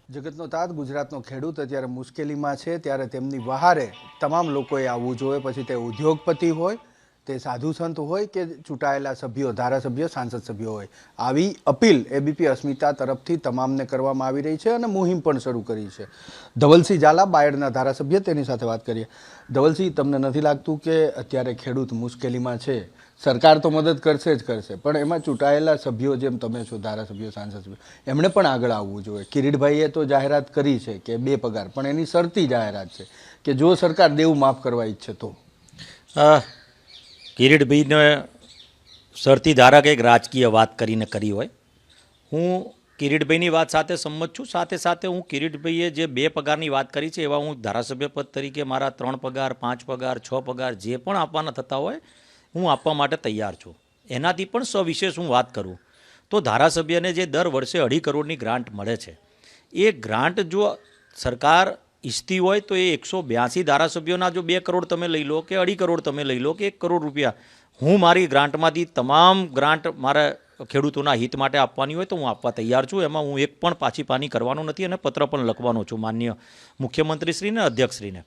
જગતનો તાત ગુજરાતનો ખેડૂત અત્યારે મુશ્કેલીમાં છે ત્યારે તેમની વહારે તમામ લોકોએ આવવું જોઈએ, પછી તે ઉદ્યોગપતિ હોય, તે સાધુ સંત હોય કે ચૂંટાયેલા સભ્યો, ધારાસભ્યો, સાંસદ સભ્યો હોય. આવી અપીલ એબીપી અસ્મિતા તરફથી તમામને કરવામાં આવી રહી છે અને મુહિમ પણ શરૂ કરી છે. ધવલસિંહ ઝાલા, બાયડના ધારાસભ્ય, તેની સાથે વાત કરીએ. ધવલસિંહ, તમને નથી લાગતું કે અત્યારે ખેડૂત મુશ્કેલીમાં છે? સરકાર તો મદદ કરશે જ કરશે, પણ એમાં ચૂંટાયેલા સભ્યો, જેમ તમે છો, ધારાસભ્યો, સાંસદ સભ્યો, એમણે પણ આગળ આવવું જોઈએ. કિરીટભાઈએ તો જાહેરાત કરી છે કે 2 પગાર, પણ એની શરતી જાહેરાત છે કે જો સરકાર દેવું માફ કરવા ઈચ્છે તો. કિરીટભાઈને શરતી ધારક એક રાજકીય વાત કરીને કરી હોય. હું કિરીટભાઈની વાત સાથે સંમત છું. સાથે સાથે હું કિરીટભાઈએ જે 2 પગારની વાત કરી છે, એવા હું ધારાસભ્ય પદ તરીકે મારા 3 પગાર, 5 પગાર, 6 પગાર જે પણ આપવાના થતા હોય હું આપવા માટે તૈયાર છું. એનાથી પણ સવિશેષ હું વાત કરું તો ધારાસભ્યને જે દર વર્ષે 2.5 કરોડની ગ્રાન્ટ મળે છે, એ ગ્રાન્ટ જો સરકાર ઈચ્છતી હોય તો એ 182 ધારાસભ્યોના જો 2 કરોડ તમે લઈ લો કે 2.5 કરોડ તમે લઈ લો કે 1 કરોડ રૂપિયા, હું મારી ગ્રાન્ટમાંથી તમામ ગ્રાન્ટ મારા ખેડૂતોના હિત માટે આપવાની હોય તો હું આપવા તૈયાર છું. એમાં હું એક પણ પાછી પાની કરવાનો નથી અને પત્ર પણ લખવાનો છું માનનીય મુખ્યમંત્રીશ્રીને, અધ્યક્ષશ્રીને.